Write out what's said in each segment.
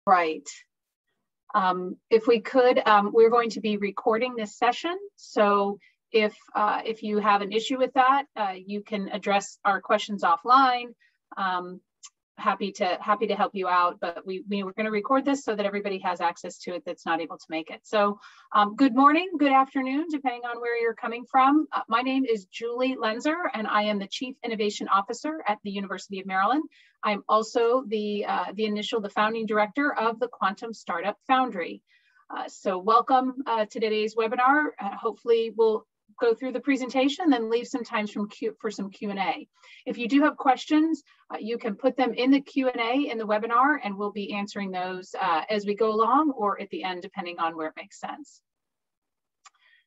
right. If we could, we're going to be recording this session. So if you have an issue with that, you can address our questions offline. Happy to help you out, but we were going to record this so that everybody has access to it that's not able to make it. So good morning, good afternoon, depending on where you're coming from. My name is Julie Lenzer, and I am the Chief Innovation Officer at the University of Maryland. I'm also the founding director of the Quantum Startup Foundry. So welcome to today's webinar. Hopefully we'll go through the presentation, then leave some time for some Q&A. If you do have questions, you can put them in the Q&A in the webinar, and we'll be answering those as we go along or at the end, depending on where it makes sense.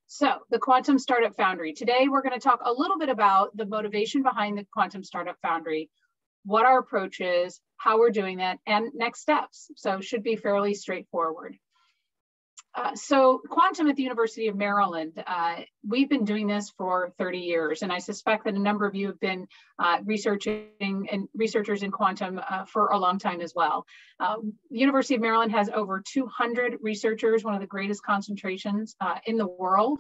So the Quantum Startup Foundry. Today, we're going to talk a little bit about the motivation behind the Quantum Startup Foundry, what our approach is, how we're doing that, and next steps. So it should be fairly straightforward. So Quantum at the University of Maryland, we've been doing this for 30 years, and I suspect that a number of you have been researchers in quantum for a long time as well. The University of Maryland has over 200 researchers, one of the greatest concentrations in the world.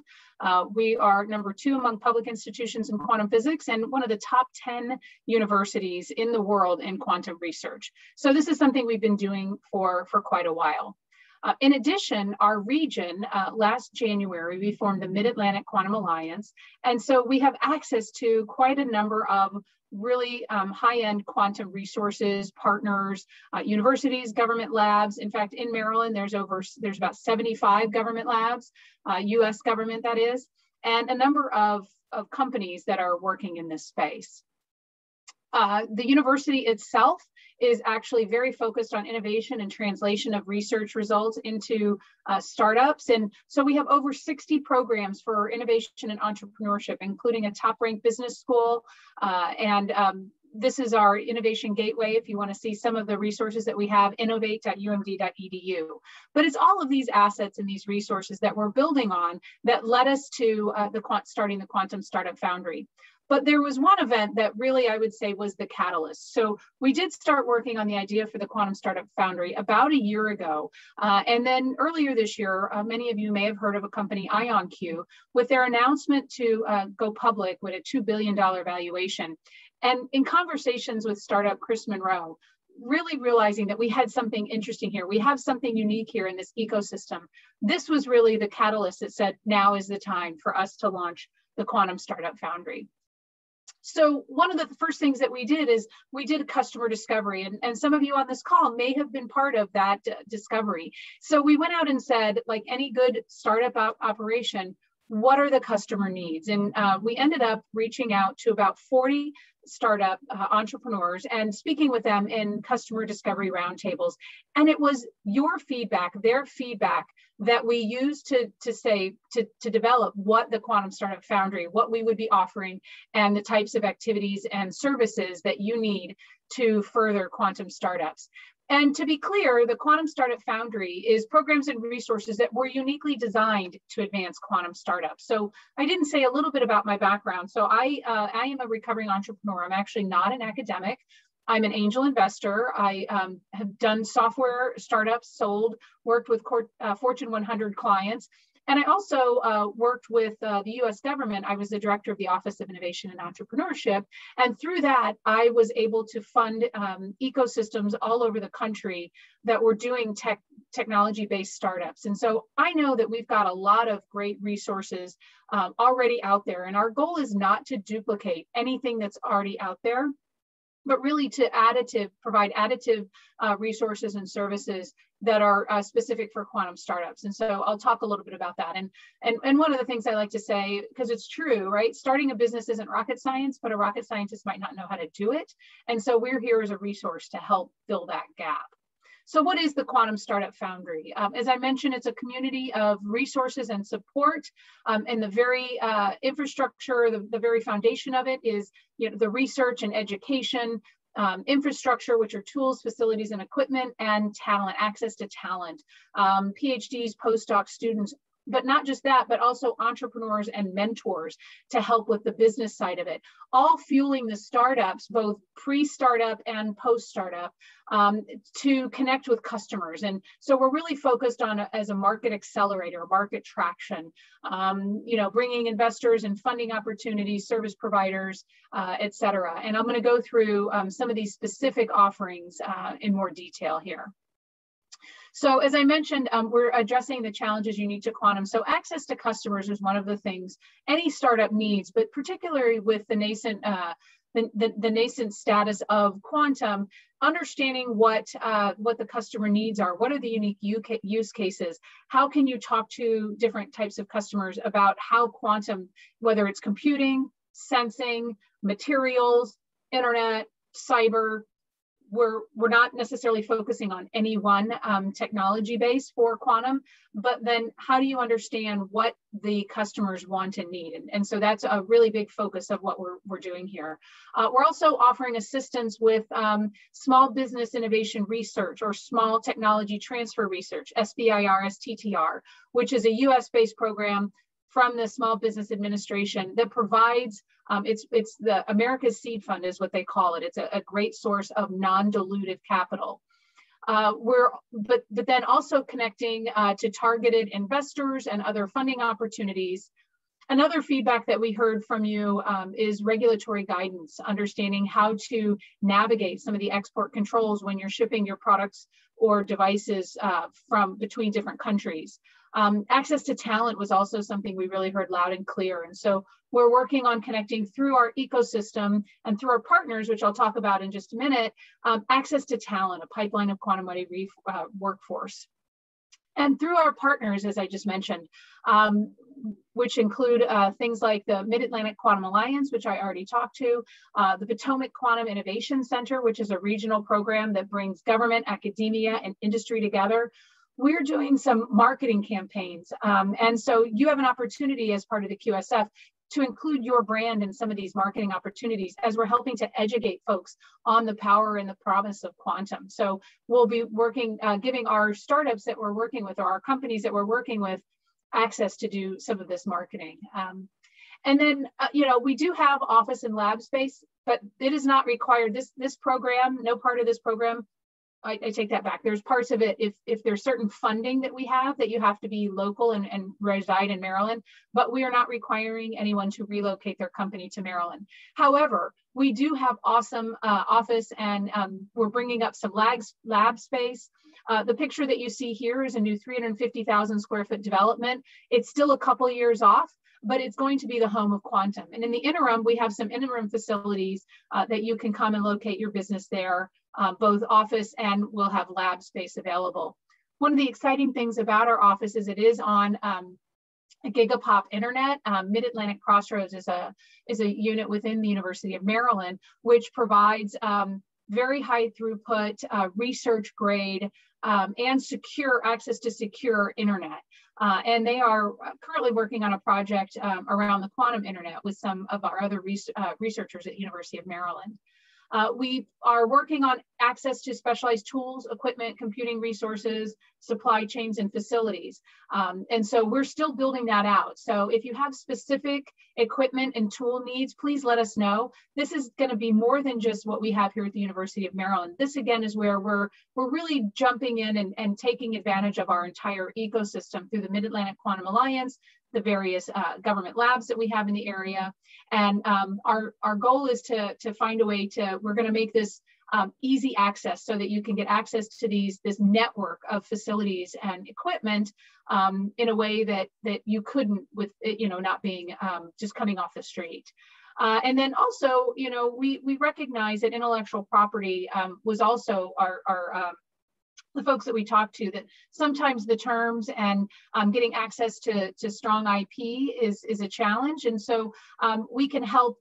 We are number 2 among public institutions in quantum physics and one of the top 10 universities in the world in quantum research. So this is something we've been doing for quite a while. In addition, our region, last January, we formed the Mid-Atlantic Quantum Alliance. And so we have access to quite a number of really high-end quantum resources, partners, universities, government labs. In fact, in Maryland, there's about 75 government labs, US government that is, and a number of companies that are working in this space. The university itself is actually very focused on innovation and translation of research results into startups. And so we have over 60 programs for innovation and entrepreneurship, including a top-ranked business school. This is our innovation gateway. If you want to see some of the resources that we have, innovate.umd.edu. But it's all of these assets and these resources that we're building on that led us to starting the Quantum Startup Foundry. But there was one event that really, I would say, was the catalyst. So we did start working on the idea for the Quantum Startup Foundry about a year ago. And then earlier this year, many of you may have heard of a company, IonQ, with their announcement to go public with a $2 billion valuation. And in conversations with startup Chris Monroe, really realizing that we had something interesting here. We have something unique here in this ecosystem. This was really the catalyst that said, now is the time for us to launch the Quantum Startup Foundry. So one of the first things that we did is we did customer discovery, and some of you on this call may have been part of that discovery. So we went out and said, like any good startup operation, what are the customer needs? And we ended up reaching out to about 40 startup entrepreneurs and speaking with them in customer discovery roundtables. And it was your feedback, their feedback, that we used to develop what the Quantum Startup Foundry, what we would be offering, and the types of activities and services that you need to further quantum startups. And to be clear, the Quantum Startup Foundry is programs and resources that were uniquely designed to advance quantum startups. So I didn't say a little bit about my background. So I am a recovering entrepreneur. I'm actually not an academic. I'm an angel investor. I have done software startups, worked with Fortune 100 clients. And I also worked with the US government. I was the director of the Office of Innovation and Entrepreneurship. And through that, I was able to fund ecosystems all over the country that were doing technology-based startups. And so I know that we've got a lot of great resources already out there. And our goal is not to duplicate anything that's already out there, but really to provide additive resources and services that are specific for quantum startups. And so I'll talk a little bit about that. And one of the things I like to say, because it's true, right? Starting a business isn't rocket science, but a rocket scientist might not know how to do it. And so we're here as a resource to help fill that gap. So what is the Quantum Startup Foundry? As I mentioned, it's a community of resources and support, and the very infrastructure, the very foundation of it is the research and education, infrastructure, which are tools, facilities, and equipment, and talent, access to talent. PhDs, postdocs, students but not just that, but also entrepreneurs and mentors to help with the business side of it, all fueling the startups, both pre-startup and post-startup, to connect with customers. And so we're really focused on as a market accelerator, market traction, bringing investors and funding opportunities, service providers, et cetera. And I'm going to go through some of these specific offerings in more detail here. So as I mentioned, we're addressing the challenges unique to quantum. So access to customers is one of the things any startup needs, but particularly with the nascent the nascent status of quantum, understanding what the customer needs are, what are the unique use cases, how can you talk to different types of customers about how quantum, whether it's computing, sensing, materials, internet, cyber, we're not necessarily focusing on any one technology base for quantum, but then how do you understand what the customers want and need? And so that's a really big focus of what we're doing here. We're also offering assistance with small business innovation research or small technology transfer research, SBIR-STTR, which is a US-based program from the Small Business Administration that provides, it's the America's Seed Fund is what they call it. It's a great source of non-dilutive capital. But then also connecting to targeted investors and other funding opportunities. Another feedback that we heard from you is regulatory guidance, understanding how to navigate some of the export controls when you're shipping your products or devices from between different countries. Access to talent was also something we really heard loud and clear. And so we're working on connecting through our ecosystem and through our partners, which I'll talk about in just a minute, access to talent, a pipeline of quantum-ready workforce. And through our partners, as I just mentioned, which include things like the Mid-Atlantic Quantum Alliance, which I already talked to, the Potomac Quantum Innovation Center, which is a regional program that brings government, academia, and industry together. We're doing some marketing campaigns. And so you have an opportunity as part of the QSF to include your brand in some of these marketing opportunities as we're helping to educate folks on the power and the promise of quantum. So we'll be working, giving our startups that we're working with or our companies that we're working with access to do some of this marketing. And then, we do have office and lab space, but it is not required. This program, no part of this program, I take that back. There's parts of it, if there's certain funding that we have that you have to be local and reside in Maryland, but we are not requiring anyone to relocate their company to Maryland. However, we do have awesome office and we're bringing up some lab space. The picture that you see here is a new 350,000 square foot development. It's still a couple years off, but it's going to be the home of quantum. And in the interim, we have some interim facilities that you can come and locate your business there. Both office and we'll have lab space available. One of the exciting things about our office is it is on a gigapop internet. Mid-Atlantic Crossroads is a unit within the University of Maryland, which provides very high throughput, research grade, and secure access to secure internet. And they are currently working on a project around the quantum internet with some of our other researchers at University of Maryland. We are working on access to specialized tools, equipment, computing resources, supply chains, and facilities. And so we're still building that out. So if you have specific equipment and tool needs, please let us know. This is going to be more than just what we have here at the University of Maryland. This, again, is where we're really jumping in and taking advantage of our entire ecosystem through the Mid-Atlantic Quantum Alliance, the various government labs that we have in the area. And our goal is to find a way we're going to make this easy access so that you can get access to this network of facilities and equipment in a way that you couldn't with it, not being just coming off the street. And then also, we recognize that intellectual property was also the folks that we talk to, that sometimes the terms and getting access to strong IP is a challenge. And so we can help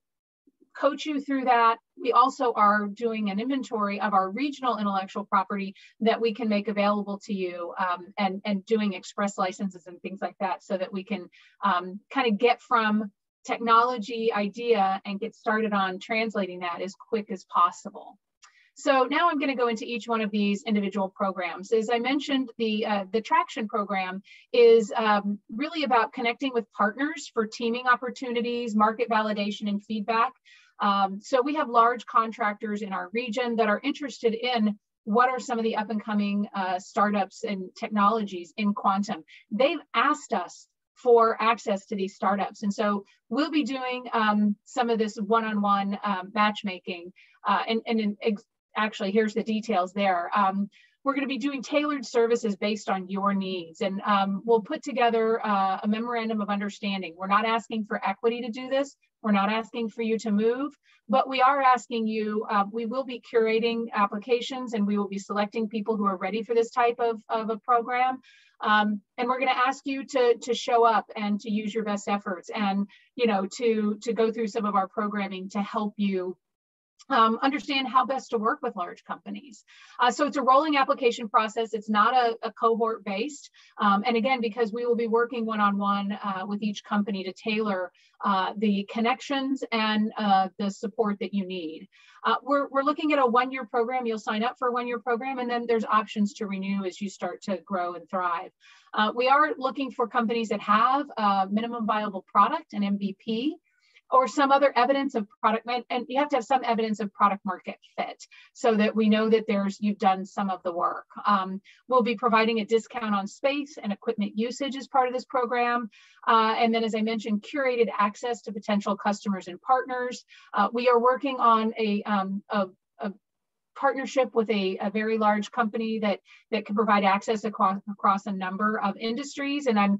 coach you through that. We also are doing an inventory of our regional intellectual property that we can make available to you and doing express licenses and things like that so that we can kind of get from technology idea and get started on translating that as quick as possible. So now I'm going to go into each one of these individual programs. As I mentioned, the Traction Program is really about connecting with partners for teaming opportunities, market validation, and feedback. So we have large contractors in our region that are interested in what are some of the up and coming startups and technologies in quantum. They've asked us for access to these startups. And so we'll be doing some of this one-on-one matchmaking. Actually, here's the details there. We're going to be doing tailored services based on your needs. And we'll put together a memorandum of understanding. We're not asking for equity to do this. We're not asking for you to move, but we are asking you, we will be curating applications and we will be selecting people who are ready for this type of a program. And we're going to ask you to show up and to use your best efforts and, you know, to go through some of our programming to help you understand how best to work with large companies. So it's a rolling application process. It's not a cohort based. And again, because we will be working one-on-one with each company to tailor the connections and the support that you need. We're looking at a one-year program. You'll sign up for a one-year program, and then there's options to renew as you start to grow and thrive. We are looking for companies that have a minimum viable product, an MVP, or some other evidence of product, and you have to have some evidence of product market fit so that we know that you've done some of the work. We'll be providing a discount on space and equipment usage as part of this program. And then, as I mentioned, curated access to potential customers and partners. We are working on a partnership with a very large company that can provide access across a number of industries. And I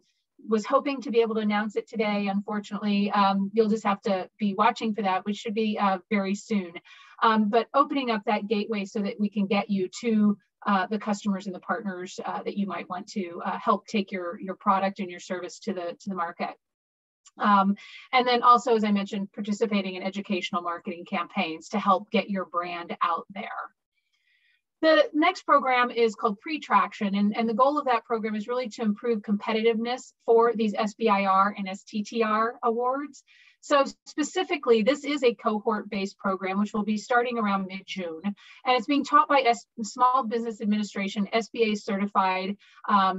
was hoping to be able to announce it today. Unfortunately, you'll just have to be watching for that, which should be very soon. But opening up that gateway so that we can get you to the customers and the partners that you might want to help take your product and your service to the market. And then also, as I mentioned, participating in educational marketing campaigns to help get your brand out there. The next program is called Pretraction, and the goal of that program is really to improve competitiveness for these SBIR and STTR awards. So specifically, this is a cohort-based program, which will be starting around mid-June, and it's being taught by Small Business Administration, SBA certified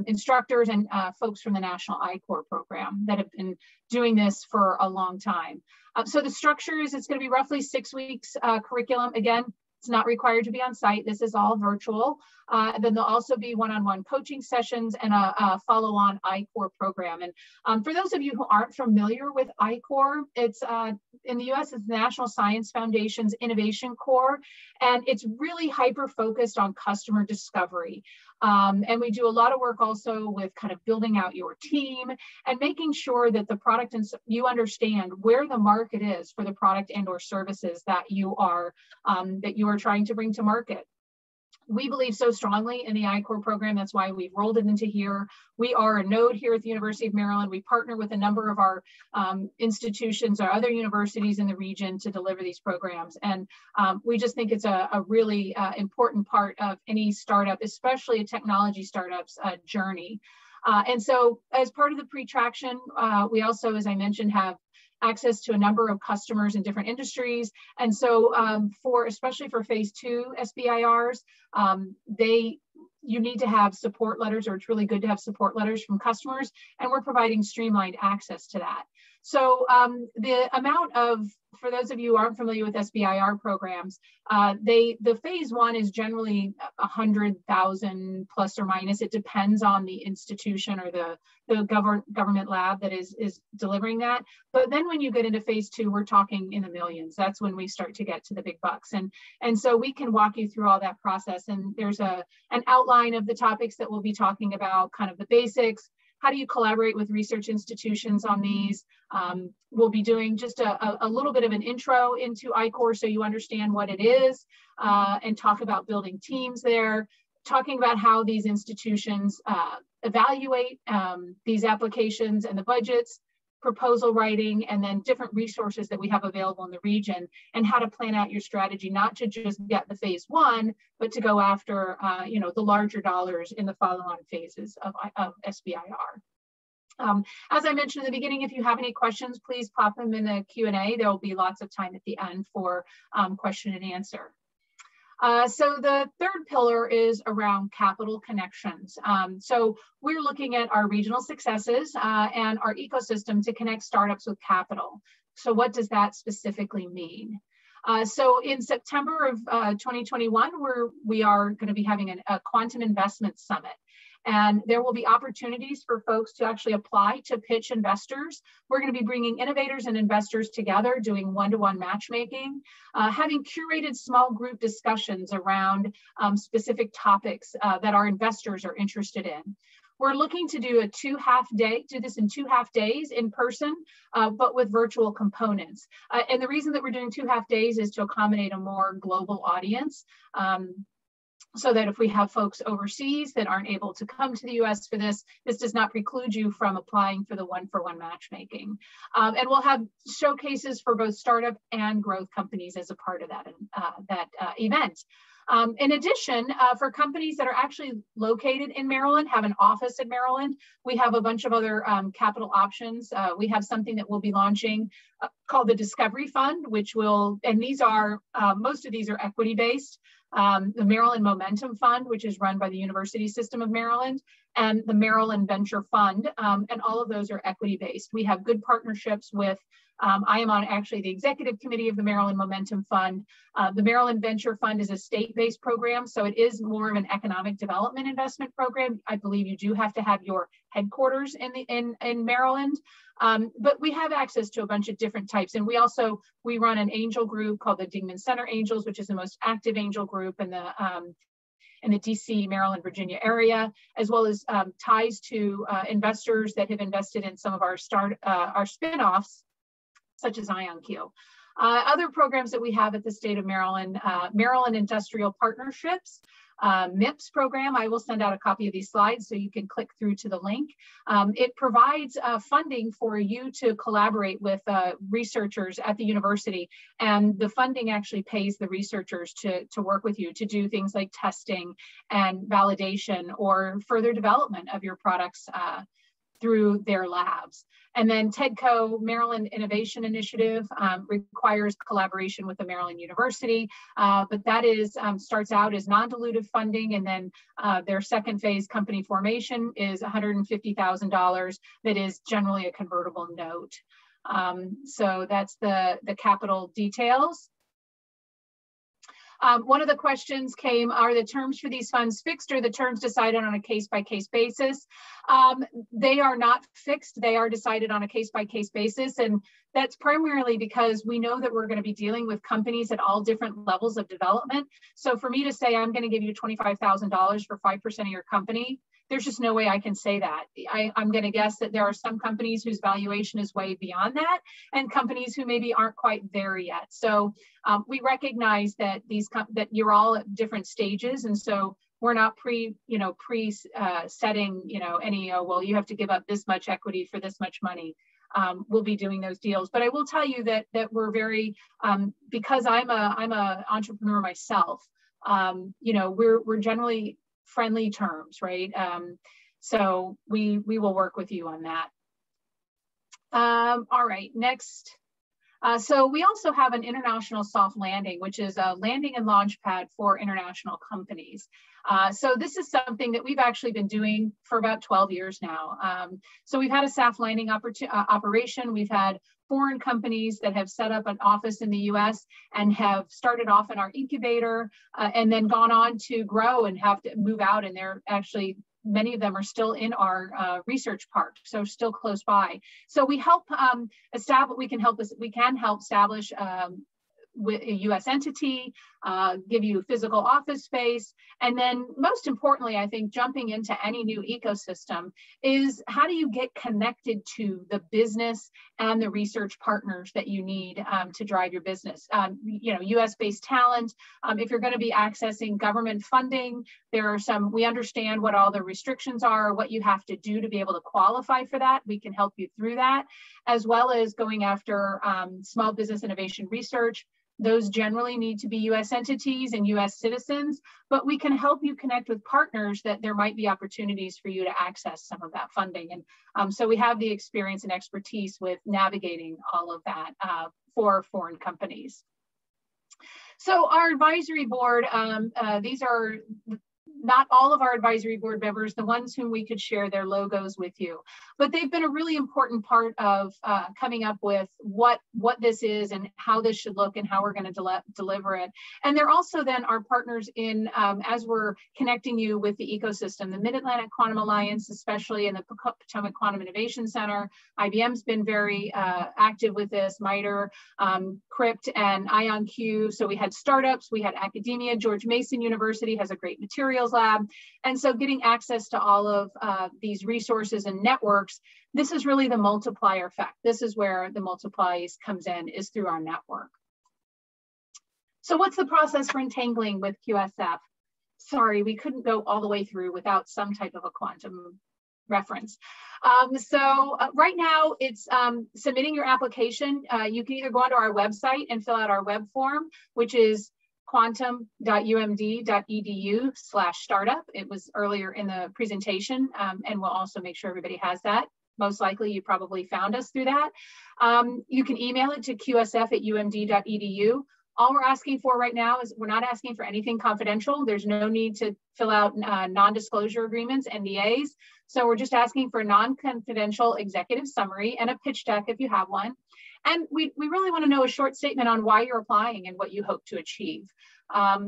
instructors and folks from the National I-Corps program that have been doing this for a long time. So the structure is it's going to be roughly 6 weeks curriculum. Again, it's not required to be on site. This is all virtual. Then there'll also be one-on-one coaching sessions and a follow-on I-Corps program. And for those of you who aren't familiar with I-Corps, it's in the US, it's the National Science Foundation's Innovation Corps, and it's really hyper-focused on customer discovery. And we do a lot of work also with kind of building out your team and making sure that the product and you understand where the market is for the product and or services that you are trying to bring to market. We believe so strongly in the I-Corps program. That's why we've rolled it into here. We are a node here at the University of Maryland. We partner with a number of our institutions or other universities in the region to deliver these programs. And we just think it's a really important part of any startup, especially a technology startup's journey. And so as part of the Pretraction, we also, as I mentioned, have access to a number of customers in different industries. And so especially for phase 2 SBIRs, you need to have support letters, or it's really good to have support letters from customers, and we're providing streamlined access to that. So the amount of, for those of you who aren't familiar with SBIR programs, the phase 1 is generally 100,000 plus or minus. It depends on the institution or the government lab that is delivering that. But then when you get into phase 2, we're talking in the millions. That's when we start to get to the big bucks. And so we can walk you through all that process. And there's an outline of the topics that we'll be talking about, kind of the basics. How do you collaborate with research institutions on these? We'll be doing just a little bit of an intro into I-Corps so you understand what it is, and talk about building teams there, talking about how these institutions evaluate these applications and the budgets, proposal writing, and then different resources that we have available in the region, and how to plan out your strategy, not to just get the phase 1, but to go after the larger dollars in the follow-on phases of SBIR. As I mentioned in the beginning, if you have any questions, please pop them in the Q&A. There will be lots of time at the end for question and answer. So the third pillar is around capital connections. So we're looking at our regional successes and our ecosystem to connect startups with capital. So what does that specifically mean? So in September of 2021, we are going to be having a Quantum Investment Summit. And there will be opportunities for folks to actually apply to pitch investors. We're going to be bringing innovators and investors together, doing one-to-one matchmaking, having curated small group discussions around specific topics that our investors are interested in. We're looking to do this in 2 half days in person, but with virtual components. And the reason that we're doing 2 half days is to accommodate a more global audience. So that if we have folks overseas that aren't able to come to the US for this does not preclude you from applying for the one-for-one matchmaking. And we'll have showcases for both startup and growth companies as a part of that event. In addition, for companies that are actually located in Maryland, have an office in Maryland, we have a bunch of other capital options. We have something that we'll be launching called the Discovery Fund, which will, and these are, most of these are equity-based. The Maryland Momentum Fund, which is run by the University System of Maryland, and the Maryland Venture Fund, and all of those are equity-based. We have good partnerships with, I am on actually the executive committee of the Maryland Momentum Fund. The Maryland Venture Fund is a state-based program, so it is more of an economic development investment program. I believe you do have to have your headquarters in Maryland, but we have access to a bunch of different types. And we run an angel group called the Dingman Center Angels, which is the most active angel group in the DC, Maryland, Virginia area, as well as ties to investors that have invested in some of our spinoffs, such as IonQ. Other programs that we have at the state of Maryland, Maryland Industrial Partnerships, MIPS program. I will send out a copy of these slides so you can click through to the link. It provides funding for you to collaborate with researchers at the university, and the funding actually pays the researchers to work with you to do things like testing and validation or further development of your products through their labs. And then TEDCO, Maryland Innovation Initiative, requires collaboration with the Maryland University, but that is starts out as non-dilutive funding, and then their second phase company formation is $150,000 that is generally a convertible note. So that's the capital details. One of the questions came, are the terms for these funds fixed or the terms decided on a case-by-case basis? They are not fixed. They are decided on a case-by-case basis. And that's primarily because we know that we're going to be dealing with companies at all different levels of development. So for me to say, I'm going to give you $25,000 for 5% of your company, there's just no way I can say that. I'm going to guess that there are some companies whose valuation is way beyond that, and companies who maybe aren't quite there yet. So we recognize that that you're all at different stages, and so we're not setting any well, you have to give up this much equity for this much money. We'll be doing those deals, but I will tell you that we're very because I'm a entrepreneur myself. We're generally friendly terms, right? So we will work with you on that. All right, next. So we also have an international soft landing, which is a landing and launch pad for international companies. So this is something that we've actually been doing for about 12 years now. So we've had a soft landing operation. We've had foreign companies that have set up an office in the US and have started off in our incubator and then gone on to grow and have to move out, and they're actually, many of them are still in our research park, so still close by. So we help we can help establish with a US entity, give you physical office space. And then most importantly, I think jumping into any new ecosystem is how do you get connected to the business and the research partners that you need to drive your business. US-based talent, if you're going to be accessing government funding, there are we understand what all the restrictions are, what you have to do to be able to qualify for that. We can help you through that, as well as going after small business innovation research. Those generally need to be US entities and US citizens, but we can help you connect with partners that there might be opportunities for you to access some of that funding. And so we have the experience and expertise with navigating all of that for foreign companies. So our advisory board, these are not all of our advisory board members, the ones whom we could share their logos with you, but they've been a really important part of coming up with what this is and how this should look and how we're going to deliver it. And they're also then our partners in, as we're connecting you with the ecosystem, the Mid-Atlantic Quantum Alliance, especially in the Potomac Quantum Innovation Center. IBM's been very active with this, MITRE, Crypt, and IonQ. So we had startups, we had academia. George Mason University has a great materials lab. And so getting access to all of these resources and networks, this is really the multiplier effect. This is where the multiplies comes in, is through our network. So what's the process for entangling with QSF? Sorry, we couldn't go all the way through without some type of a quantum reference. Right now it's submitting your application. You can either go onto our website and fill out our web form, which is quantum.umd.edu/startup. It was earlier in the presentation, and we'll also make sure everybody has that. Most likely you probably found us through that. You can email it to qsf@umd.edu. All we're asking for right now is we're not asking for anything confidential. There's no need to fill out non-disclosure agreements, NDAs. So we're just asking for a non-confidential executive summary and a pitch deck if you have one. And we really want to know a short statement on why you're applying and what you hope to achieve.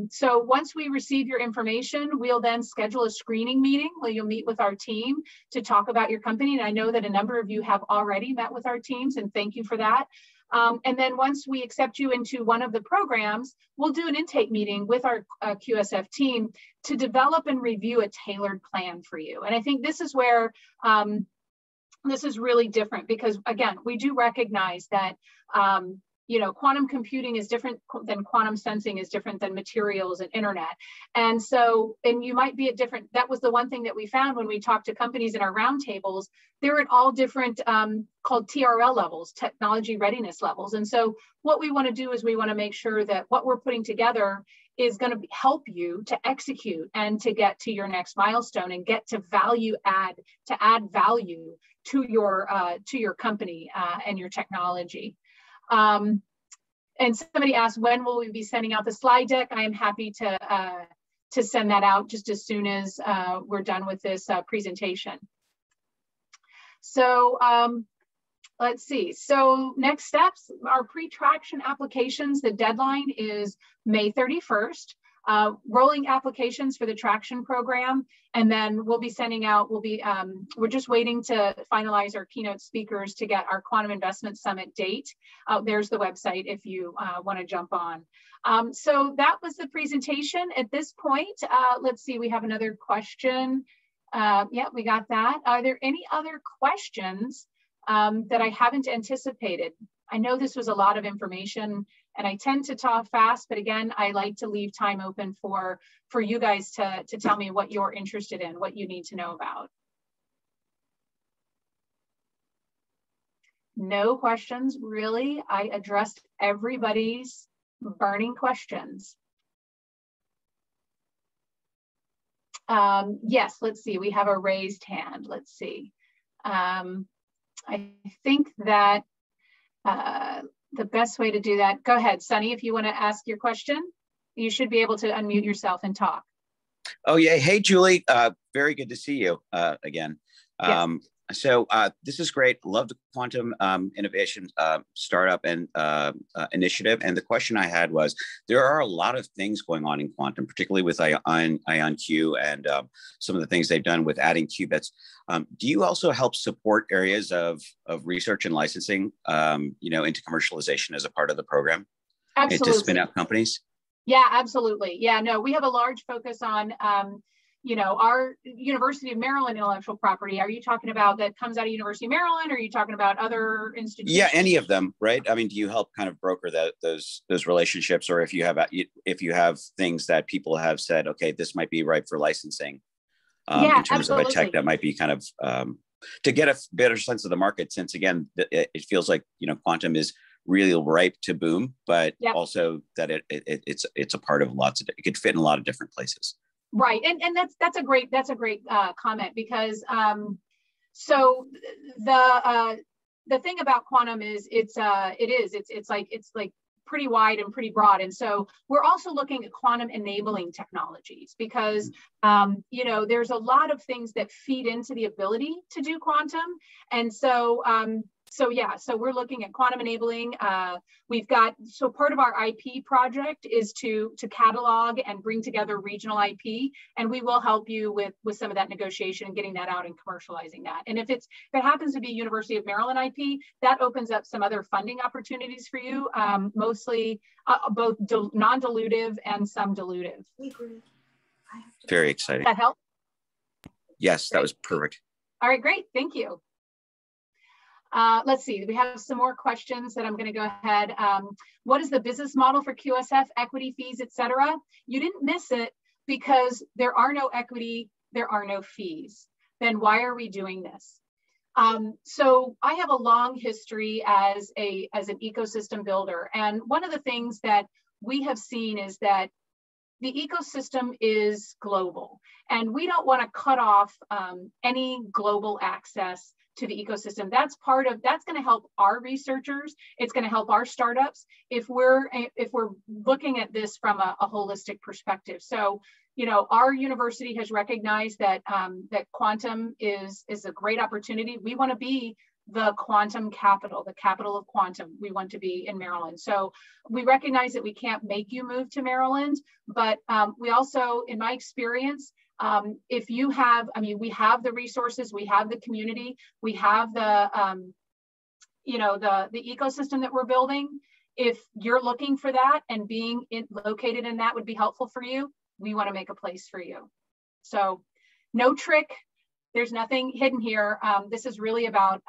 So once we receive your information, we'll then schedule a screening meeting where you'll meet with our team to talk about your company. And I know that a number of you have already met with our teams, and thank you for that. And then once we accept you into one of the programs, we'll do an intake meeting with our QSF team to develop and review a tailored plan for you. And I think this is where this is really different because, again, we do recognize that you know, quantum computing is different than quantum sensing is different than materials and internet. And so, and you might be at different, that was the one thing that we found when we talked to companies in our roundtables, they're at all different called TRL levels, technology readiness levels. And so what we want to do is we want to make sure that what we're putting together is going to help you to execute and to get to your next milestone and get to add value to your company and your technology. And somebody asked, when will we be sending out the slide deck? I am happy to send that out just as soon as we're done with this presentation. So let's see. So next steps, our pre-traction applications, the deadline is May 31st. Rolling applications for the traction program, and then we'll be sending out, we're just waiting to finalize our keynote speakers to get our Quantum Investment Summit date. There's the website if you want to jump on. So that was the presentation. At this point, let's see, we have another question. Yeah, we got that. Are there any other questions that I haven't anticipated? I know this was a lot of information and I tend to talk fast, but again, I like to leave time open for you guys to tell me what you're interested in, what you need to know about. No questions, really. I addressed everybody's burning questions. Yes, let's see, we have a raised hand. Let's see. I think that the best way to do that, go ahead, Sunny, if you want to ask your question, you should be able to unmute yourself and talk. Oh, yeah. Hey, Julie. Very good to see you again. Yes. So this is great. Love the Quantum Innovation Startup and Initiative. And the question I had was, there are a lot of things going on in quantum, particularly with IonQ and some of the things they've done with adding qubits. Do you also help support areas of research and licensing, you know, into commercialization as a part of the program? Absolutely. To spin out companies? Yeah, absolutely. Yeah, no, we have a large focus on you know, our University of Maryland intellectual property. Are you talking about that comes out of University of Maryland, or are you talking about other institutions? Yeah, any of them, right? I mean, do you help kind of broker those relationships, or if you have things that people have said, okay, this might be right for licensing, yeah, in terms absolutely. of a tech that might be kind of to get a better sense of the market, since again, it feels like, you know, quantum is really ripe to boom, but yep. Also that it's a part of it could fit in a lot of different places. Right, and that's a great comment, because so the thing about quantum is it's like pretty wide and pretty broad. And so we're also looking at quantum enabling technologies because, you know, there's a lot of things that feed into the ability to do quantum. And so, so we're looking at quantum enabling. We've got, so part of our IP project is to catalog and bring together regional IP, and we will help you with some of that negotiation and getting that out and commercializing that. And if it happens to be University of Maryland IP, that opens up some other funding opportunities for you, mostly both non-dilutive and some dilutive. Very exciting. That help? Yes, that was perfect. All right, great, thank you. Let's see, we have some more questions that I'm going to go ahead. What is the business model for QSF, equity, fees, etc.? You didn't miss it because there are no equity, there are no fees. Then why are we doing this? So I have a long history as an ecosystem builder. And one of the things that we have seen is that the ecosystem is global, and we don't want to cut off any global access to the ecosystem. That's going to help our researchers. It's going to help our startups if we're looking at this from a holistic perspective. So, you know, our university has recognized that that quantum is a great opportunity. We want to be the quantum capital, the capital of quantum. We want to be in Maryland. So we recognize that we can't make you move to Maryland, but we also, in my experience, if you have, I mean, we have the resources, we have the community, we have the, you know, the ecosystem that we're building. If you're looking for that and being located in that would be helpful for you, we want to make a place for you. So no trick. There's nothing hidden here. This is really about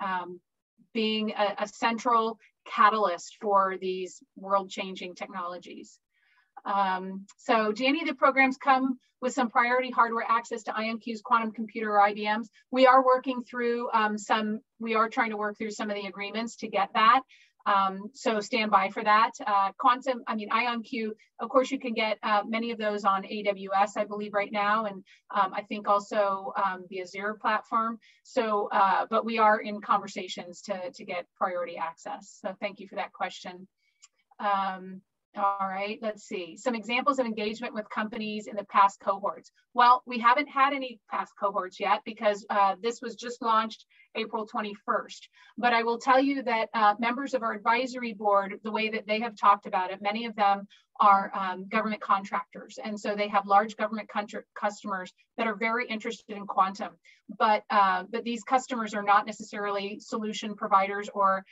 being a central catalyst for these world-changing technologies. So do any of the programs come with some priority hardware access to IonQ's quantum computer or IBM's? We are working through we are trying to work through some of the agreements to get that. So stand by for that. Quantum, I mean, IonQ, of course, you can get many of those on AWS, I believe right now, and I think also the Azure platform. So, but we are in conversations to get priority access. So thank you for that question. All right, let's see. Some examples of engagement with companies in the past cohorts. Well, we haven't had any past cohorts yet because this was just launched April 21st. But I will tell you that members of our advisory board, the way that they have talked about it, many of them are government contractors. And so they have large government customers that are very interested in quantum. But these customers are not necessarily solution providers, or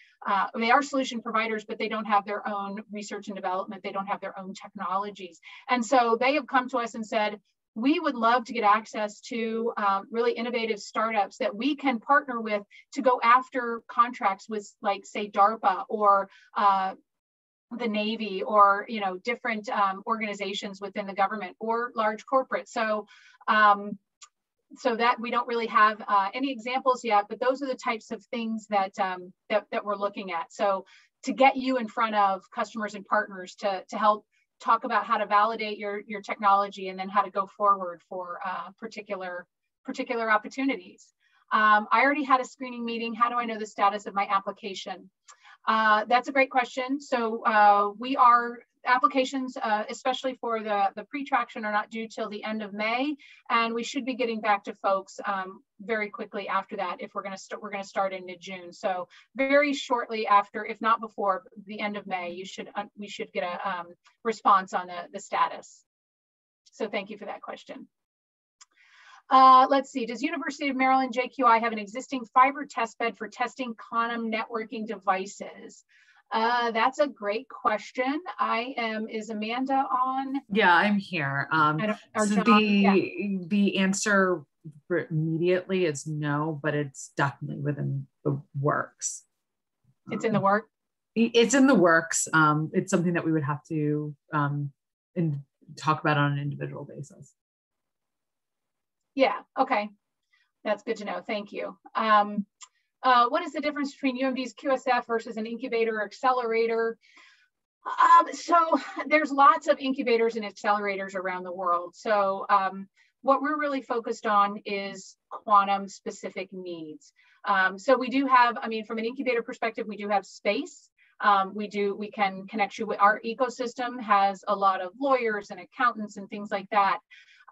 they are solution providers, but they don't have their own research and development. They don't have their own technologies. And so they have come to us and said, we would love to get access to really innovative startups that we can partner with to go after contracts with, like, say, DARPA or the Navy, or, you know, different organizations within the government or large corporate. So, so that we don't really have any examples yet, but those are the types of things that that we're looking at. So to get you in front of customers and partners to help talk about how to validate your technology and then how to go forward for particular opportunities. I already had a screening meeting. How do I know the status of my application? That's a great question. So applications, especially for the pre-traction, are not due till the end of May, and we should be getting back to folks very quickly after that. If we're going to start in mid-June, so very shortly after, if not before the end of May, we should get a response on the status. So thank you for that question. Let's see, does University of Maryland JQI have an existing fiber testbed for testing quantum networking devices? That's a great question. Is Amanda on? Yeah, I'm here. So the answer for immediately is no, but it's definitely within the works. It's in the work? It's in the works. It's something that we would have to talk about on an individual basis. Yeah, okay. That's good to know, thank you. What is the difference between UMD's QSF versus an incubator or accelerator? So there's lots of incubators and accelerators around the world. So what we're really focused on is quantum specific needs. So we do have, I mean, from an incubator perspective, we do have space. We can connect you with our ecosystem, has a lot of lawyers and accountants and things like that.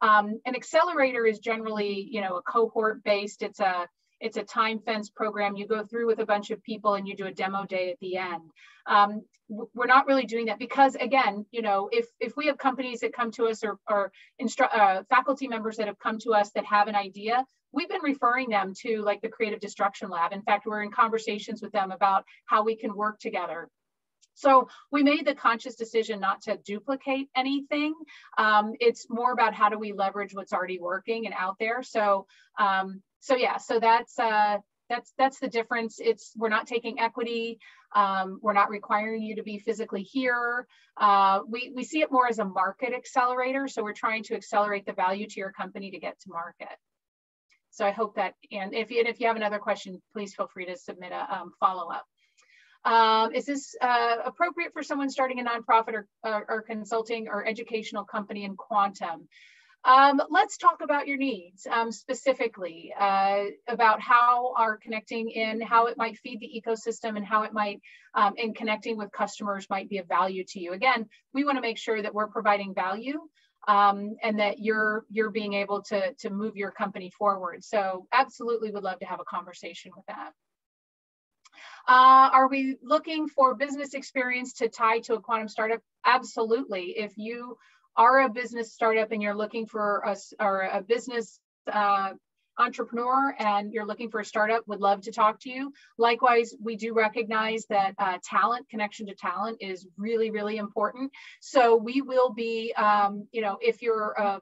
An Accelerator is generally, you know, a cohort based. It's a time fence program. You go through with a bunch of people and you do a demo day at the end. We're not really doing that because, again, you know, if we have companies that come to us or faculty members that have come to us that have an idea, we've been referring them to like the Creative Destruction Lab. In fact, we're in conversations with them about how we can work together. So we made the conscious decision not to duplicate anything. It's more about how do we leverage what's already working and out there. So that's the difference. We're not taking equity. We're not requiring you to be physically here. We see it more as a market accelerator. So we're trying to accelerate the value to your company to get to market. So I hope that, and if you have another question, please feel free to submit a follow-up. Is this appropriate for someone starting a nonprofit or consulting or educational company in quantum? Let's talk about your needs specifically, about how our connecting in, how it might feed the ecosystem and how it might, in connecting with customers might be of value to you. Again, we want to make sure that we're providing value and that you're being able to move your company forward. So absolutely would love to have a conversation with that. Are we looking for business experience to tie to a quantum startup? Absolutely. If you are a business startup and you're looking for a business entrepreneur and you're looking for a startup, would love to talk to you. Likewise, we do recognize that connection to talent is really, really important. So we will be, you know, if you're a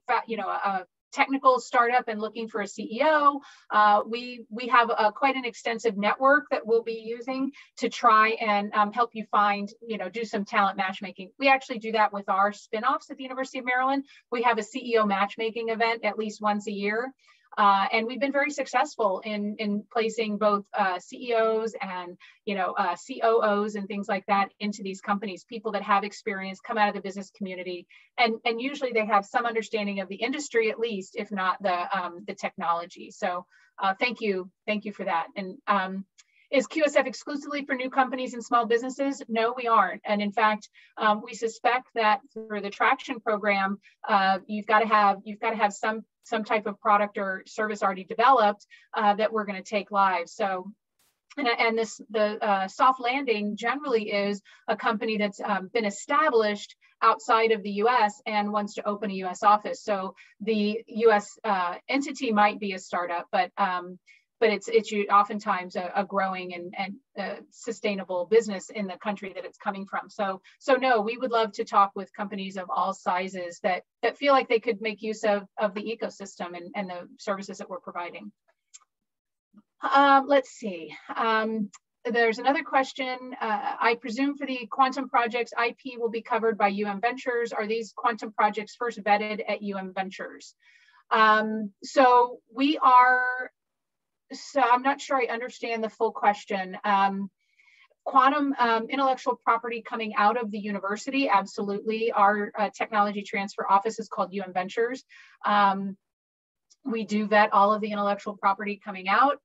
technical startup and looking for a CEO, we have quite an extensive network that we'll be using to try and help you find, you know, do some talent matchmaking. We actually do that with our spinoffs at the University of Maryland. We have a CEO matchmaking event at least once a year. And we've been very successful in placing both CEOs and, you know, COOs and things like that into these companies, people that have experience, come out of the business community, and usually they have some understanding of the industry, at least, if not the technology. So thank you for that. And is QSF exclusively for new companies and small businesses? No, we aren't. And in fact, we suspect that for the Traction Program, you've got to have some type of product or service already developed that we're going to take live. So, and the Soft Landing generally is a company that's been established outside of the U.S. and wants to open a U.S. office. So the U.S. Entity might be a startup, but it's oftentimes a growing and sustainable business in the country that it's coming from. So no, we would love to talk with companies of all sizes that feel like they could make use of the ecosystem and the services that we're providing. Let's see. There's another question. I presume for the quantum projects, IP will be covered by Ventures. Are these quantum projects first vetted at Ventures? So we are. So I'm not sure I understand the full question. Quantum intellectual property coming out of the university, absolutely. Our technology transfer office is called Ventures. We do vet all of the intellectual property coming out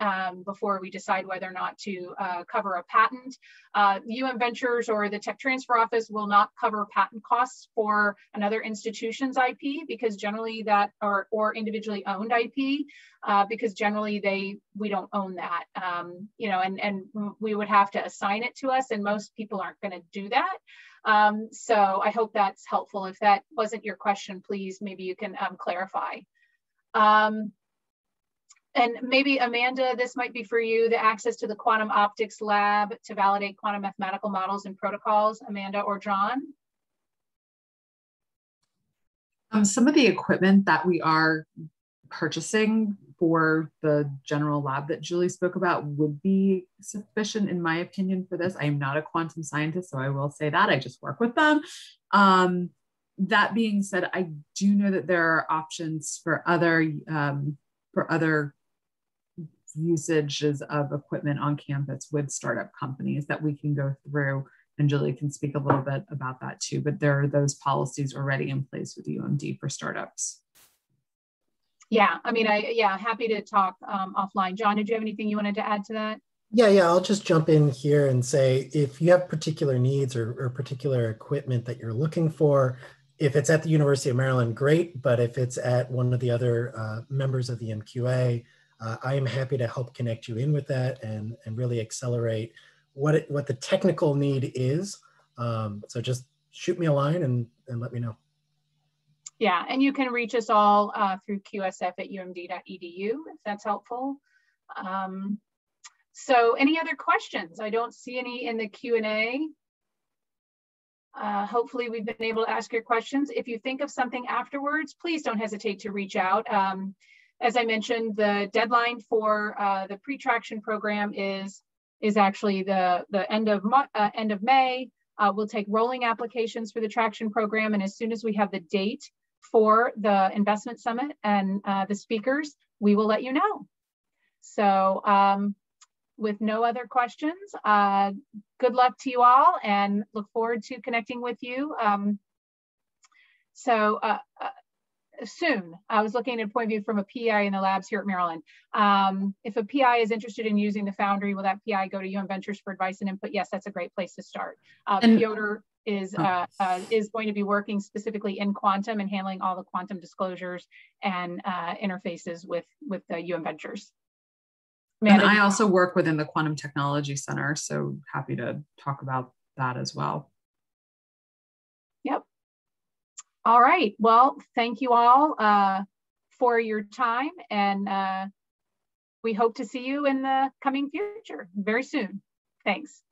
before we decide whether or not to cover a patent. Ventures or the Tech Transfer Office will not cover patent costs for another institution's IP because generally that, or individually owned IP, because generally we don't own that, you know, and we would have to assign it to us, and most people aren't going to do that. So I hope that's helpful. If that wasn't your question, please, maybe you can clarify. And maybe Amanda, this might be for you, the access to the quantum optics lab to validate quantum mathematical models and protocols, Amanda or John? Some of the equipment that we are purchasing for the general lab that Julie spoke about would be sufficient, in my opinion, for this. I am not a quantum scientist, so I will say that. I just work with them. That being said, I do know that there are options for other usages of equipment on campus with startup companies that we can go through, and Julie can speak a little bit about that too. But there are those policies already in place with UMD for startups. Yeah, I mean, happy to talk offline. John, did you have anything you wanted to add to that? Yeah, I'll just jump in here and say, if you have particular needs or particular equipment that you're looking for, if it's at the University of Maryland, great. But if it's at one of the other members of the MQA, I am happy to help connect you in with that and really accelerate what the technical need is. So just shoot me a line and let me know. Yeah, and you can reach us all through qsf@umd.edu if that's helpful. So any other questions? I don't see any in the Q&A. Hopefully we've been able to ask your questions. If you think of something afterwards, please don't hesitate to reach out. As I mentioned, the deadline for the Pretraction Program is actually the end of May. We'll take rolling applications for the Traction Program, and as soon as we have the date for the Investment Summit and the speakers, we will let you know. So with no other questions, good luck to you all and look forward to connecting with you. Soon. I was looking at a point of view from a PI in the labs here at Maryland. If a PI is interested in using the Foundry, will that PI go to UM Ventures for advice and input? Yes, that's a great place to start. Piotr is going to be working specifically in quantum and handling all the quantum disclosures and interfaces with the UM Ventures. Amanda, and I also work within the Quantum Technology Center, so happy to talk about that as well. Yep. All right. Well, thank you all for your time, and we hope to see you in the coming future very soon. Thanks.